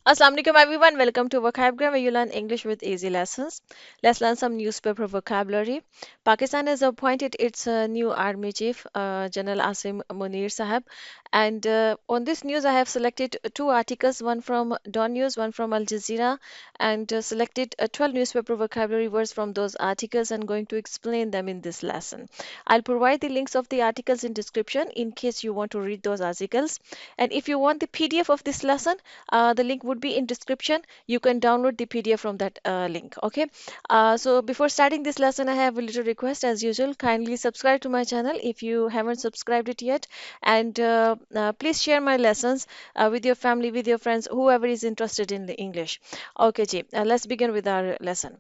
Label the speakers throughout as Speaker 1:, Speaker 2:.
Speaker 1: Assalamu alaikum everyone. Welcome to Vocabgram where you learn English with easy lessons. Let's learn some newspaper vocabulary. Pakistan has appointed its new Army Chief, General Asim Munir Sahab. And on this news, I have selected two articles, one from Dawn News, one from Al Jazeera, and selected 12 newspaper vocabulary words from those articles and going to explain them in this lesson. I'll provide the links of the articles in description in case you want to read those articles. And if you want the PDF of this lesson, the link would be in description. You can download the PDF from that link. Okay. So before starting this lesson, I have a little request as usual. Kindly subscribe to my channel if you haven't subscribed it yet, and please share my lessons with your family, with your friends, whoever is interested in the English. Okay, ji. Let's begin with our lesson.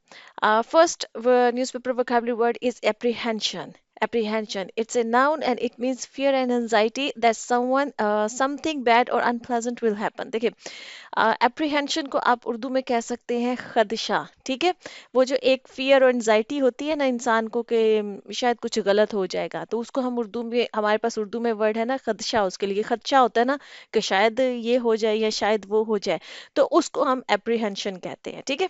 Speaker 1: First newspaper vocabulary word is apprehension. Apprehension. It's a noun and it means fear and anxiety that something bad or unpleasant will happen. देखिए, apprehension को आप उर्दू में कह सकते हैं खदशा। ठीक है, वो जो एक फियर और एंजाइटी होती है ना इंसान को कि शायद कुछ गलत हो जाएगा, तो उसको हम उर्दू में, हमारे पास उर्दू में वर्ड है ना खदशा, उसके लिए खदशा होता है ना कि शायद ये हो जाए या शायद वो हो जाए, तो उसको हम एप्रीहेंशन कहते हैं। ठीक है।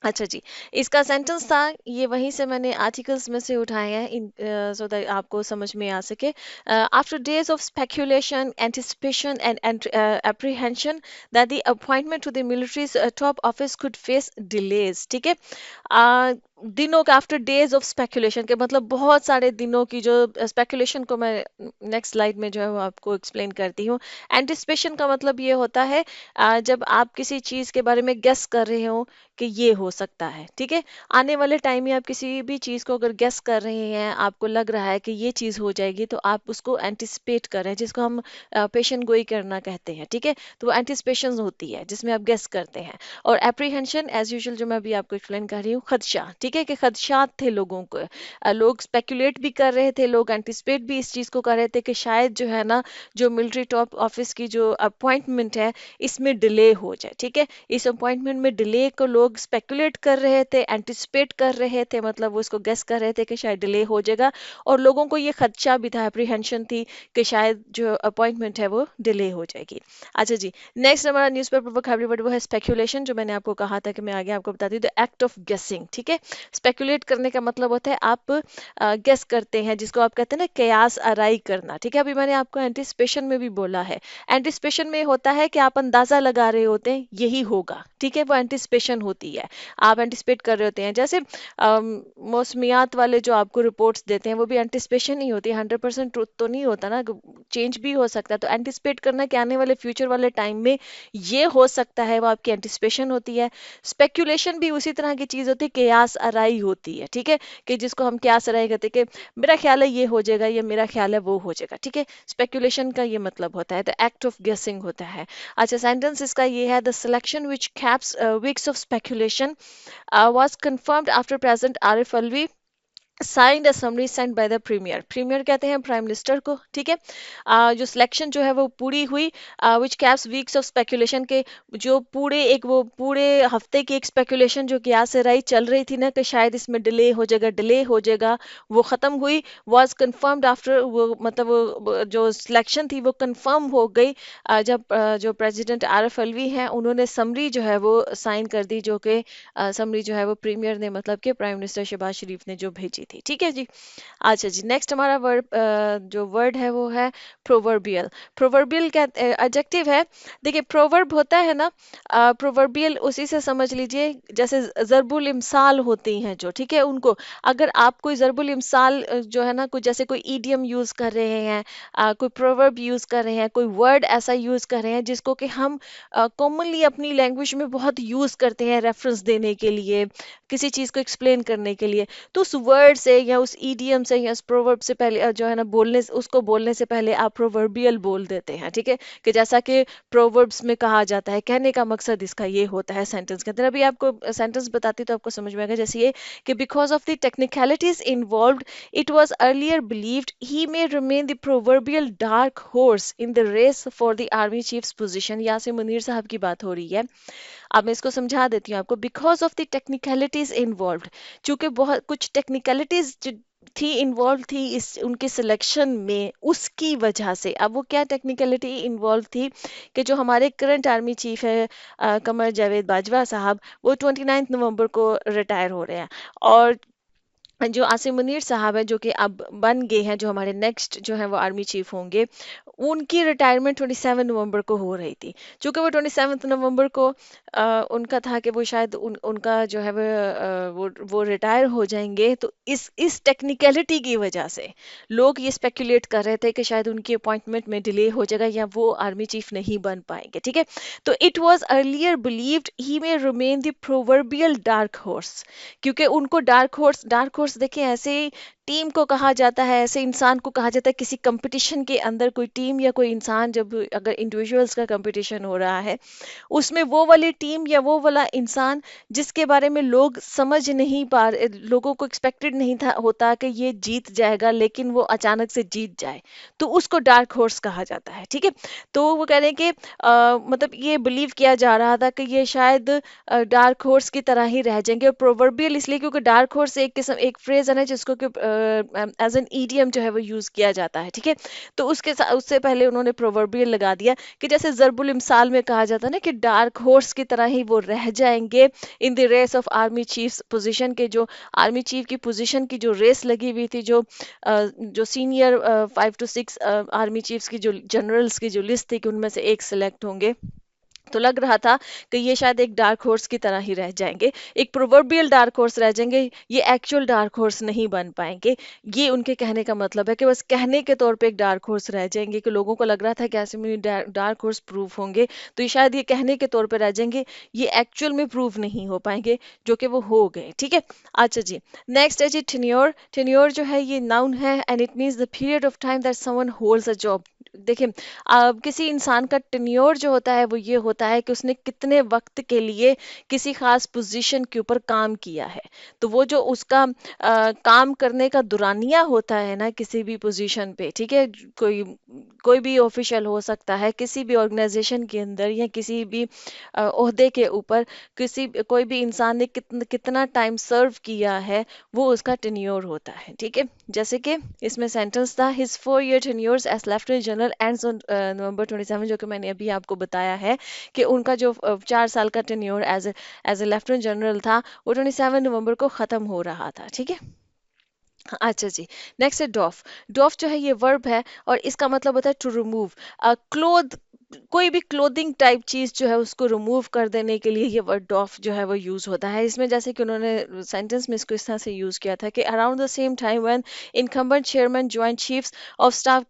Speaker 1: अच्छा जी, इसका सेंटेंस था, ये वहीं से मैंने आर्टिकल्स में से उठाए हैं इन सो दैट आपको समझ में आ सके। After days of speculation, anticipation and apprehension that the appointment to the military's top office could face delays. ठीक है। अ, दिनों का, आफ्टर डेज ऑफ स्पेक्यूलेशन के मतलब बहुत सारे दिनों की जो स्पेक्यूलेशन को मैं नेक्स्ट स्लाइड में जो है वो आपको एक्सप्लेन करती हूँ। एंटिसिपेशन का मतलब ये होता है जब आप किसी चीज़ के बारे में गेस कर रहे हो कि ये हो सकता है। ठीक है, आने वाले टाइम में आप किसी भी चीज़ को अगर गेस कर रहे हैं, आपको लग रहा है कि ये चीज़ हो जाएगी, तो आप उसको एंटिसिपेट कर रहे हैं, जिसको हम पेशन गोई करना कहते हैं। ठीक है, तो वो एंटिसिपेशन होती है जिसमें आप गेस करते हैं। और एप्रीहेंशन एज यूजुअल जो मैं अभी आपको एक्सप्लेन कर रही हूँ, खदशा। ठीक है, कि खदशात थे लोगों को, लोग स्पेकुलेट भी कर रहे थे, लोग एंटिसिपेट भी इस चीज़ को कर रहे थे कि शायद जो है ना, जो मिलिट्री टॉप ऑफिस की जो अपॉइंटमेंट है इसमें डिले हो जाए। ठीक है, इस अपॉइंटमेंट में डिले को लोग स्पेकुलेट कर रहे थे, एंटिसिपेट कर रहे थे, मतलब वो इसको गेस कर रहे थे कि शायद डिले हो जाएगा, और लोगों को ये खदशा भी था, एप्रीहेंशन थी कि शायद जो अपॉइंटमेंट है वो डिले हो जाएगी। अच्छा जी, नेक्स्ट हमारा न्यूज़पेपर वोकैबुलरी वर्ड वो है स्पेकुलेशन, जो मैंने आपको कहा था कि मैं आगे आपको बताती हूँ। द एक्ट ऑफ गेसिंग। ठीक है, स्पेकुलेट करने का मतलब होता है आप गेस करते हैं, जिसको आप कहते हैं ना कयास आराई करना। ठीक है, अभी मैंने आपको एंटिसिपेशन में भी बोला है। एंटिसिपेशन में होता है कि आप अंदाजा लगा रहे होते हैं यही होगा। ठीक है, वो एंटिसिपेशन होती है, आप एंटिसिपेट कर रहे होते हैं। जैसे मौसमियात वाले जो आपको रिपोर्ट्स देते हैं वो भी एंटिसिपेशन ही होती है, 100% ट्रुथ तो नहीं होता ना, चेंज भी हो सकता है। तो एंटिसिपेट करना कि आने वाले फ्यूचर वाले टाइम में ये हो सकता है, वो आपकी एंटिसिपेशन होती है। स्पेक्यूलेशन भी उसी तरह की चीज होती है, कयास आराई होती है। ठीक है, कि जिसको हम कयास आराई कहते हैं कि मेरा ख्याल है ये हो जाएगा, या मेरा ख्याल है वो हो जाएगा। ठीक है, स्पेक्यूलेशन का ये मतलब होता है, द एक्ट ऑफ गेसिंग होता है। अच्छा, सेंटेंस इसका ये है, the selection which caps weeks of speculation was confirmed after President Arif Alvi signed a summary sent by the premier. Premier कहते हैं प्राइम मिनिस्टर को। ठीक है, जो सिलेक्शन जो है वो पूरी हुई, विच कैप्स वीक्स ऑफ स्पेकुलेशन के, जो पूरे एक वो पूरे हफ्ते की एक स्पेकुलेशन जो कि से रही चल रही थी ना कि शायद इसमें डिले हो जाएगा, डिले हो जाएगा, वो ख़त्म हुई। वाज कंफर्म्ड आफ्टर, वो मतलब वो जो सिलेक्शन थी वो कंफर्म हो गई जब जो प्रेसिडेंट आरिफ अलवी हैं उन्होंने समरी जो है वो साइन कर दी, जो कि समरी जो है वो प्रीमियर ने, मतलब कि प्राइम मिनिस्टर शहबाज शरीफ ने जो भेजी थी। ठीक है जी। अच्छा जी, नेक्स्ट हमारा वर्ड जो वर्ड है वो है प्रोवर्बियल। प्रोवर्बियल क्या एडजेक्टिव है। देखिए, प्रोवर्ब होता है ना, प्रोवर्बियल उसी से समझ लीजिए, जैसे जरबुल इमसाल होती हैं जो, ठीक है, उनको अगर आप कोई जरबुल इमसाल जो है ना, कोई जैसे कोई ईडियम यूज कर रहे हैं, कोई प्रोवर्ब यूज कर रहे हैं, कोई वर्ड ऐसा यूज कर रहे हैं जिसको कि हम कॉमनली अपनी लैंग्वेज में बहुत यूज करते हैं रेफरेंस देने के लिए, किसी चीज को एक्सप्लेन करने के लिए, तो उस वर्ड से या उस ईडियम से या उस प्रोवर्ब से पहले जो है ना, उसको बोलने से पहले आप प्रोवर्बियल बोल देते हैं। ठीक है, कि जैसा कि प्रोवर्ब्स में कहा जाता है, कहने का मकसद इसका ये होता है सेंटेंस के अंदर। अभी आपको सेंटेंस बताती तो आपको समझ में आएगा, जैसे ये कि because of the technicalities involved it was earlier believed he may remain the proverbial dark horse in the race for the army chief's position. यहाँ से मुनीर साहब की बात हो रही है। अब मैं इसको समझा देती हूँ आपको। Because of the technicalities involved, चूंकि बहुत कुछ टेक्निकलिटीज थी इन्वॉल्व थी इस उनके सिलेक्शन में, उसकी वजह से। अब वो क्या टेक्निकलिटी इन्वॉल्व थी कि जो हमारे करंट आर्मी चीफ है कमर जावेद बाजवा साहब, वो 29 नवंबर को रिटायर हो रहे हैं। और जो आसिम मुनीर साहब है, जो कि अब बन गए हैं, जो हमारे नेक्स्ट जो है वो आर्मी चीफ होंगे, उनकी रिटायरमेंट 27 नवंबर को हो रही थी। चूंकि वो 27 नवंबर को उनका था कि वो शायद उनका जो है वो रिटायर हो जाएंगे, तो इस टेक्निकलिटी की वजह से लोग ये स्पेकुलेट कर रहे थे कि शायद उनकी अपॉइंटमेंट में डिले हो जाएगा या वो आर्मी चीफ नहीं बन पाएंगे। ठीक है, तो it was earlier believed he may remain the proverbial dark horse, क्योंकि उनको डार्क हॉर्स देखिए, ऐसे टीम को कहा जाता है, ऐसे इंसान को कहा जाता है किसी कंपटीशन के अंदर। कोई टीम या कोई इंसान, जब अगर इंडिविजुअल्स का कंपटीशन हो रहा है, उसमें वो वाली टीम या वो वाला इंसान जिसके बारे में लोग समझ नहीं पा रहे, लोगों को एक्सपेक्टेड नहीं था होता कि ये जीत जाएगा, लेकिन वो अचानक से जीत जाए, तो उसको डार्क हॉर्स कहा जाता है। ठीक है, तो वो कह रहे हैं कि मतलब ये बिलीव किया जा रहा था कि ये शायद डार्क हॉर्स की तरह ही रह जाएंगे। और प्रोवर्बियल इसलिए क्योंकि डार्क हॉर्स एक किस्म, एक फ्रेज है ना, जिसको कि एज एन ईडियम जो है वो यूज किया जाता है। ठीक है, तो उससे पहले उन्होंने प्रोवर्बियल लगा दिया कि जैसे जरबुल इमसाल में कहा जाता है ना कि डार्क हॉर्स की तरह ही वो रह जाएंगे in the race of army chief position के। जो आर्मी चीफ की पोजीशन की जो रेस लगी हुई थी, जो सीनियर 5 to 6 आर्मी चीफ्स की, जो जनरल्स की जो लिस्ट थी कि उनमें से एक सिलेक्ट होंगे, तो लग रहा था कि ये शायद एक डार्क हॉर्स की तरह ही रह जाएंगे, एक प्रोवर्बियल डार्क हॉर्स रह जाएंगे, ये एक्चुअल डार्क हॉर्स नहीं बन पाएंगे। ये उनके कहने का मतलब है कि बस कहने के तौर पे एक डार्क हॉर्स रह जाएंगे, कि लोगों को लग रहा था कि ऐसे में डार्क हॉर्स प्रूव होंगे, तो ये शायद ये कहने के तौर पे रह जाएंगे, ये एक्चुअल में प्रूव नहीं हो पाएंगे, जो कि वो हो गए। ठीक है, अच्छा जी, नेक्स्ट है जी टेन्योर। टेन्योर जो है ये नाउन है, and it means the period of time that someone holds a job. देखिए, किसी इंसान का टेन्योर जो होता है वो ये होता है कि उसने कितने वक्त के लिए किसी खास पोजीशन के ऊपर काम किया है। तो वो जो उसका काम करने का दुरानिया होता है ना किसी भी पोजीशन पे, ठीक है, कोई कोई भी ऑफिशियल हो सकता है किसी भी ऑर्गेनाइजेशन के अंदर, या किसी भी ओहदे के ऊपर, कोई भी इंसान ने कितना टाइम सर्व किया है, वो उसका टेन्योर होता है। ठीक है, जैसे कि इसमें सेंटेंस था, his 4 year tenures as lieutenant general ends on November 27, जो कि मैंने अभी आपको बताया है कि उनका जो 4 साल का tenure as a lieutenant general था, वो 27 नवंबर को खत्म हो रहा था। ठीक है, अच्छा जी, नेक्स्ट है डॉफ। डॉफ जो है ये वर्ब है, और इसका मतलब होता है टू रिमूव क्लोथ। कोई भी क्लोथिंग टाइप चीज जो है उसको रिमूव कर देने के लिए ये वर्ड डॉफ जो है वो यूज होता है। इसमें जैसे कि उन्होंने सेंटेंस में इसको इस तरह से यूज किया था कि around the same time when incumbent chairman joint chiefs of staff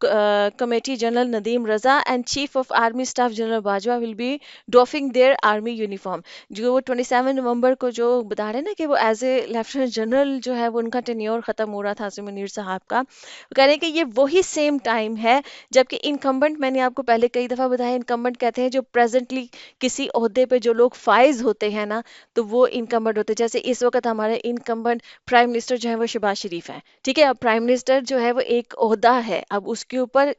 Speaker 1: committee general Nadeem Raza and chief of army staff general Bajwa will be doffing there army uniform. जो वो 27 नवंबर को जो बता रहे हैं ना कि वो एज ए लेफ्टिनेंट जनरल जो है वो उनका टेन्योर खत्म हो रहा था आसिम मुनीर साहब का, वो कह रहे हैं कि ये वही सेम टाइम है जबकि इनकम्बेंट, मैंने आपको पहले कई दफा बताया, इनकम्बेंट कहते हैं जो प्रेजेंटली किसी ओहदे पे जो लोग फाइज होते हैं ना, तो वो इनकम्बेंट होते हैं। जैसे इस वक्त हमारे इनकम्बेंट प्राइम मिनिस्टर जो है वो शहबाज शरीफ हैं। ठीक है, अब प्राइम मिनिस्टर जो है वो एक ओहदा है, अब उसके ऊपर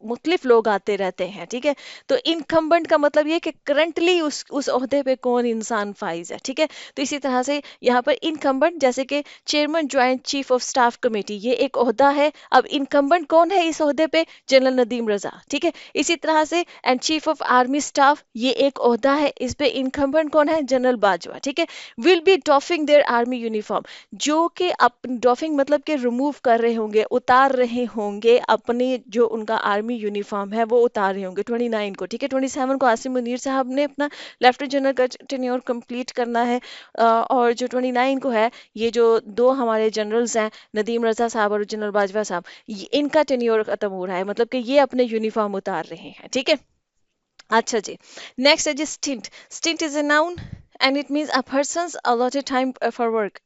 Speaker 1: मुख्तलिफ लोग आते रहते हैं। ठीक है, तो इनकम्बेंट का मतलब ये कि करंटली उस ओहदे पे कौन इंसान फाइज है। ठीक है, तो इसी तरह से यहाँ पर इनकम्बेंट, जैसे कि chairman joint chief of staff committee, ये एक ओहदा है, अब इनकम्बेंट कौन है इस ओहदे पे, जनरल नदीम रजा। ठीक है, इसी तरह से and chief of army staff, ये एक ओहदा है, इस पे इनकम्बेंट कौन है, जनरल बाजवा। ठीक है, will be doffing there army uniform, जो कि डॉफिंग मतलब कि रिमूव कर रहे होंगे, उतार रहे होंगे अपने जो उनका आर्मी यूनिफॉर्म है वो उतार रहे होंगे 29 को। ठीक है, 27 को आसिम मुनीर साहब ने अपना लेफ्टिनेंट जनरल का टेन्योर कंप्लीट करना है, और जो 29 को है, ये जो दो हमारे जनरल्स हैं, नदीम रजा साहब और जनरल बाजवा साहब, इनका टेन्योर खत्म हो रहा है, मतलब कि ये अपने यूनिफॉर्म उतार रहे हैं। ठीक है, अच्छा जी, नेक्स्ट है जी stint. Stint is a noun and it means a person's allotted time for work.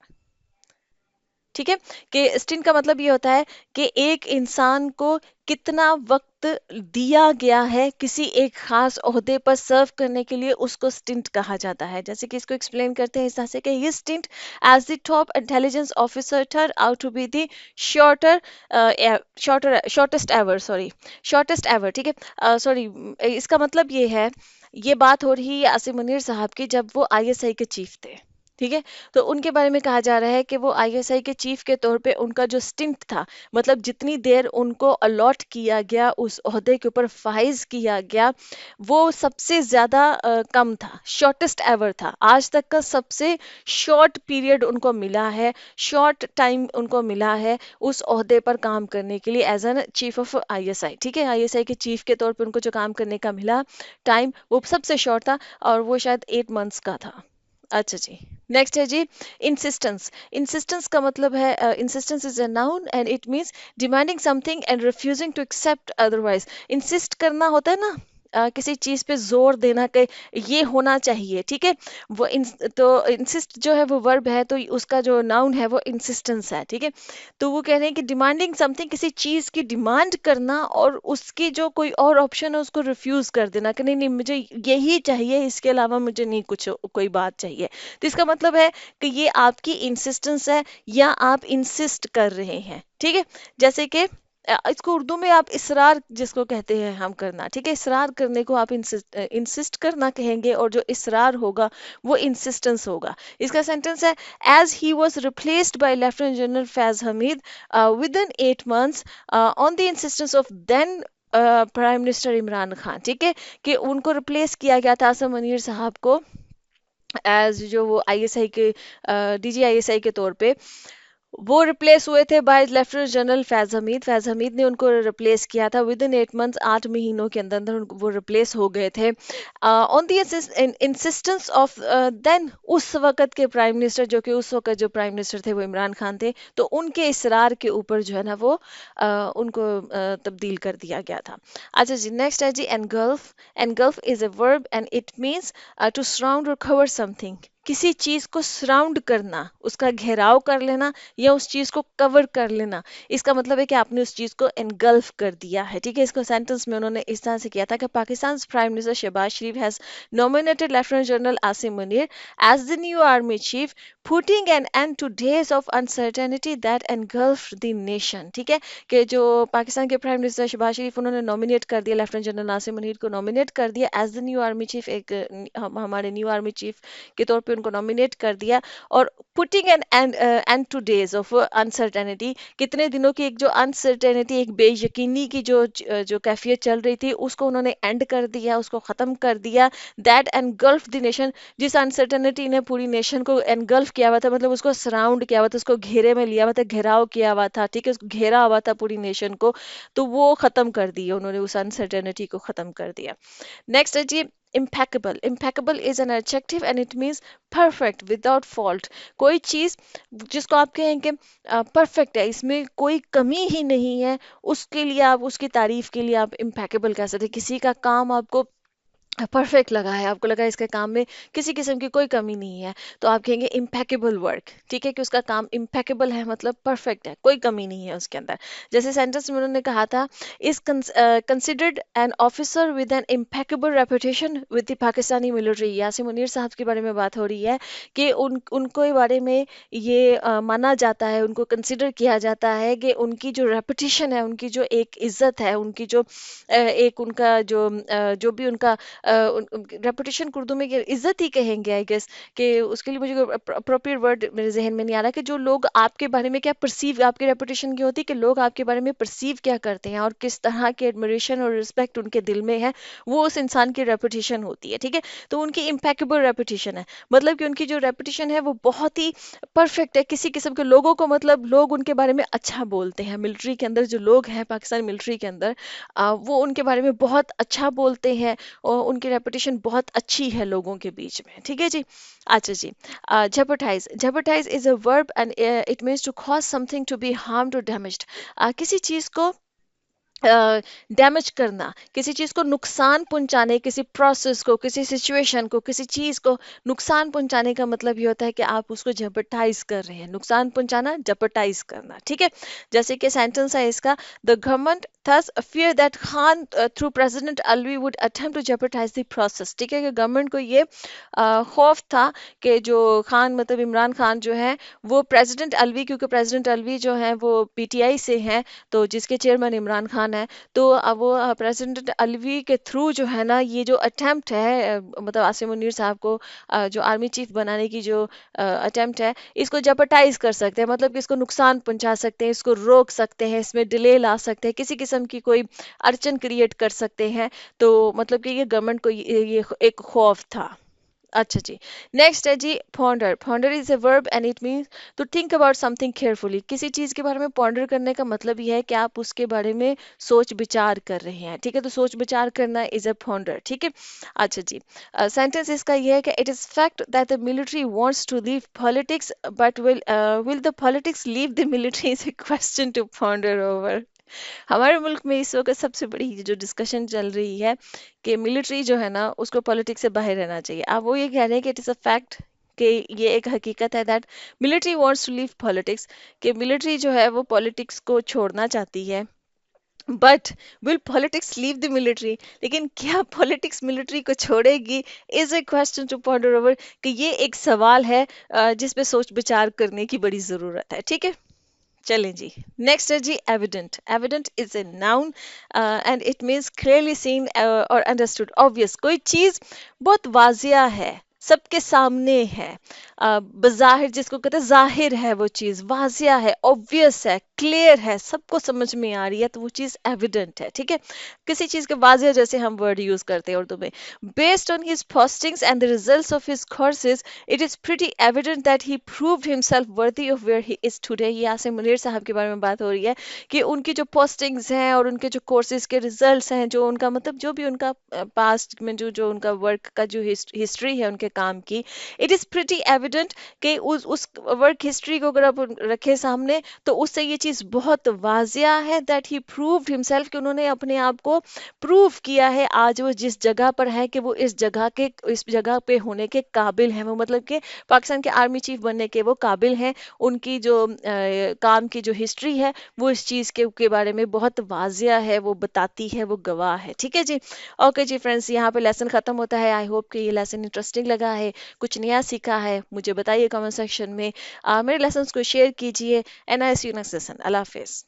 Speaker 1: ठीक है, कि स्टिंट का मतलब ये होता है कि एक इंसान को कितना वक्त दिया गया है किसी एक खास ओहदे पर सर्व करने के लिए, उसको स्टिंट कहा जाता है। जैसे कि इसको एक्सप्लेन करते हैं इस तरह से कि ये stint as the top intelligence officer turn out to be the shorter shortest ever, sorry, shortest ever. ठीक है, सॉरी, इसका मतलब ये है, ये बात हो रही है आसिम मुनीर साहब की जब वो आईएसआई के चीफ थे। ठीक है। तो उनके बारे में कहा जा रहा है कि वो आईएसआई के चीफ के तौर पे उनका जो स्टिंट था, मतलब जितनी देर उनको अलॉट किया गया उस ओहदे के ऊपर फाइज किया गया, वो सबसे ज्यादा कम था, शॉर्टेस्ट एवर था, आज तक का सबसे शॉर्ट पीरियड उनको मिला है, शॉर्ट टाइम उनको मिला है उस ओहदे पर काम करने के लिए as an chief of ISI. ठीक है, आईएसआई के चीफ के तौर पे उनको जो काम करने का मिला टाइम, वो सबसे शॉर्ट था और वो शायद 8 मंथ्स का था। अच्छा जी। नेक्स्ट है जी इंसिस्टेंस। इंसिस्टेंस का मतलब है, insistence is a noun and it means demanding something and refusing to accept otherwise. Insist करना होता है ना, किसी चीज पे जोर देना कि ये होना चाहिए। ठीक है, वो तो इंसिस्ट जो है वो वर्ब है, तो उसका जो नाउन है वो इंसिस्टेंस है। ठीक है, तो वो कह रहे हैं कि डिमांडिंग समथिंग, किसी चीज की डिमांड करना और उसकी जो कोई और ऑप्शन है उसको रिफ्यूज कर देना कि नहीं नहीं मुझे यही चाहिए, इसके अलावा मुझे नहीं कुछ कोई बात चाहिए। तो इसका मतलब है कि ये आपकी इंसिस्टेंस है या आप इंसिस्ट कर रहे हैं। ठीक है, जैसे कि इसको उर्दू में आप इसरार जिसको कहते हैं हम करना। ठीक है, इसरार करने को आप इंसिस्ट करना कहेंगे और जो इसरार होगा वो इंसिस्टेंस होगा। इसका सेंटेंस है as he was replaced by lieutenant general Faiz Hameed within 8 months on the insistence of then prime minister Imran Khan. ठीक है, कि उनको रिप्लेस किया गया था आसम मुनीर साहब को एज जो वो आईएसआई के डीजी आईएसआई के तौर पे वो रिप्लेस हुए थे by lieutenant general Faiz Hameed. Faiz Hameed ने उनको रिप्लेस किया था विद इन 8 मंथ्स, 8 महीनों के अंदर अंदर वो रिप्लेस हो गए थे on the insistence of then, उस वक्त के प्राइम मिनिस्टर, जो कि उस वक्त जो प्राइम मिनिस्टर थे वो इमरान खान थे, तो उनके इसरार के ऊपर जो है ना वो उनको तब्दील कर दिया गया था। अच्छा जी, नेक्स्ट है जी engulf. Engulf is a verb and it means to surround और कवर समथिंग। किसी चीज को सराउंड करना, उसका घेराव कर लेना या उस चीज को कवर कर लेना, इसका मतलब है कि आपने उस चीज को एनगल्फ कर दिया है। ठीक है, इसको सेंटेंस में उन्होंने इस तरह से किया था कि Pakistan prime minister Shehbaz Sharif has nominated lieutenant general Asim Munir as the new army chief, putting an end to days of uncertainty that engulf the nation. ठीक है, कि जो पाकिस्तान के प्राइम मिनिस्टर शहबाज शरीफ उन्होंने नॉमिनेट कर दिया, लेफ्टिनेंट जनरल आसिम मुनीर को नॉमिनेट कर दिया as the new army chief, एक हमारे न्यू आर्मी चीफ के तौर पे उनको नॉमिनेट कर दिया। और putting an end to days of uncertainty, कितने दिनों की एक जो अनसर्टेनिटी, एक बेयकीनी की जो कैफियत चल रही थी उसको उन्होंने एंड कर दिया, उसको खत्म कर दिया। दैट एनगल्फ द नेशन, जिस अनसर्टेनिटी ने पूरी नेशन को एनगल्फ किया हुआ था, मतलब उसको सराउंड किया हुआ था, उसको घेरे में लिया हुआ था, घेराव किया हुआ था। ठीक है, उसको घेरा हुआ था पूरी नेशन को, तो वो खत्म कर दिया उन्होंने, उस अनसर्टेनिटी को खत्म कर दिया। नेक्स्ट है जी impeccable. Impeccable is an adjective and it means perfect, without fault. कोई चीज जिसको आप कहें कि परफेक्ट है, इसमें कोई कमी ही नहीं है, उसके लिए आप, उसकी तारीफ के लिए आप impeccable कह सकते हैं। किसी का काम आपको परफेक्ट लगा है, आपको लगा इसके काम में किसी किस्म की कोई कमी नहीं है, तो आप कहेंगे इम्पेकेबल वर्क। ठीक है, कि उसका काम इम्पेकेबल है, मतलब परफेक्ट है, कोई कमी नहीं है उसके अंदर। जैसे सेंटेंस में उन्होंने कहा था is considered an officer with an impeccable reputation with the Pakistani military. यासिम मुनीर साहब के बारे में बात हो रही है कि उनको बारे में ये माना जाता है, उनको कंसिडर किया जाता है कि उनकी जो रेपुटेशन है, उनकी जो एक इज्जत है, उनकी जो एक उनका जो भी उनका रेपुटेशन को उर्दू में इज्जत ही कहेंगे आई गेस, कि उसके लिए मुझे अप्रोप्रिएट वर्ड मेरे जहन में नहीं आ रहा, कि जो लोग आपके बारे में क्या परसीव, आपकी रेपुटेशन की होती है कि लोग आपके बारे में परसीव क्या करते हैं और किस तरह की एडमिरेशन और रिस्पेक्ट उनके दिल में है, वो उस इंसान की रेपुटेशन होती है। ठीक है, तो उनकी इम्पेकेबल रेपुटेशन है, मतलब कि उनकी जो रेपुटेशन है वो बहुत ही परफेक्ट है, किसी किस्म के लोगों को, मतलब लोग उनके बारे में अच्छा बोलते हैं। मिलिट्री के अंदर जो लोग हैं, पाकिस्तान मिलिट्री के अंदर वो उनके बारे में बहुत अच्छा बोलते हैं और उनकी रेपुटेशन बहुत अच्छी है लोगों के बीच में। ठीक है जी। अच्छा जी, jeopardize. Jeopardize is a verb and it means to cause something to be harmed और डैमेज्ड। किसी चीज को डैमेज करना, किसी चीज को नुकसान पहुंचाने, किसी प्रोसेस को, किसी सिचुएशन को, किसी चीज को नुकसान पहुंचाने का मतलब ये होता है कि आप उसको जेपर्टाइज कर रहे हैं। नुकसान पहुंचाना, जेपर्टाइज करना। ठीक है, जैसे कि सेंटेंस है इसका, the government thus fear that Khan through President Alvi would attempt to jeopardize the process। ठीक है कि गवर्नमेंट को ये खौफ था कि जो खान मतलब इमरान खान जो है वो प्रेसिडेंट अलवी, क्योंकि प्रेसिडेंट अलवी जो है वो पीटीआई से हैं, तो जिसके चेयरमैन इमरान खान है, तो अब वो प्रेसिडेंट अलवी के थ्रू जो है ना ये जो अटेम्प्ट है मतलब आसिम मुनीर साहब को जो आर्मी चीफ बनाने की जो अटेम्प्ट है, इसको जेपरटाइज कर सकते हैं, मतलब कि इसको नुकसान पहुंचा सकते हैं, इसको रोक सकते हैं, इसमें डिले ला सकते हैं, किसी किस्म की कोई अड़चन क्रिएट कर सकते हैं। तो मतलब कि ये गवर्नमेंट को ये एक खौफ था। अच्छा जी। नेक्स्ट है जी ponder. Ponder is a verb and it means to think about something carefully. किसी चीज के बारे में पॉन्डर करने का मतलब यह है कि आप उसके बारे में सोच विचार कर रहे हैं। ठीक है, तो सोच विचार करना इज अ पॉन्डर। ठीक है। अच्छा जी। सेंटेंस इसका यह है कि it is fact that the military wants to leave politics but will the politics leave the military is a question to ponder over. हमारे मुल्क में इस वक्त सबसे बड़ी जो डिस्कशन चल रही है कि मिलिट्री जो है ना उसको पॉलिटिक्स से बाहर रहना चाहिए। अब वो ये कह रहे हैं कि इट इज़ अ फैक्ट कि ये एक हकीकत है that military wants to leave politics, कि मिलिट्री जो है वो पॉलिटिक्स को छोड़ना चाहती है। But will politics leave the military, लेकिन क्या पॉलिटिक्स मिलिट्री को छोड़ेगी, is a question to ponder over, कि ये एक सवाल है जिस पे सोच विचार करने की बड़ी ज़रूरत है। ठीक है, चलें जी। नेक्स्ट है जी evident. Evident is a noun and it means clearly seen और अंडरस्टूड। ऑब्वियस, कोई चीज बहुत वाजिया है, सबके सामने है, बज़ाहिर जिसको कहते हैं जाहिर है, वो चीज वाजिया है, ऑब्वियस है, क्लियर है, सबको समझ में आ रही है, तो वो चीज एविडेंट है। ठीक है, किसी चीज के वाजिया जैसे हम वर्ड यूज करते हैं उर्दू में। Based on his postings and the results of his courses, it is pretty evident that he proved himself worthy of where he is today। ये आसिम मुनीर साहब के बारे में बात हो रही है कि उनकी जो पोस्टिंग्स हैं और उनके जो कोर्सेज के रिजल्ट्स हैं, जो उनका मतलब जो भी उनका पास्ट में जो जो उनका वर्क का जो हिस्ट्री है उनके काम की, इट इज़ प्रिटी एविडेंट कि उस वर्क हिस्ट्री को अगर आप रखे सामने तो उससे ये चीज़ बहुत वाजिया है दैट ही प्रूव्ड हिमसेल्फ, कि उन्होंने अपने आप को प्रूव किया है आज वो जिस जगह पर है, कि वो इस जगह पे होने के काबिल हैं, वो मतलब कि पाकिस्तान के आर्मी चीफ बनने के वो काबिल हैं। उनकी जो काम की जो हिस्ट्री है वो इस चीज़ के बारे में बहुत वाजिया है, वो बताती है, वो गवाह है। ठीक है जी। ओके जी फ्रेंड्स, यहाँ पे लेसन ख़त्म होता है। आई होप कि ये लेसन इंटरेस्टिंग लगा है, कुछ नया सीखा है, मुझे बताइए कमेंट सेक्शन में। मेरे लेसन्स को शेयर कीजिए and I see you next lesson. Allah हाफिज़।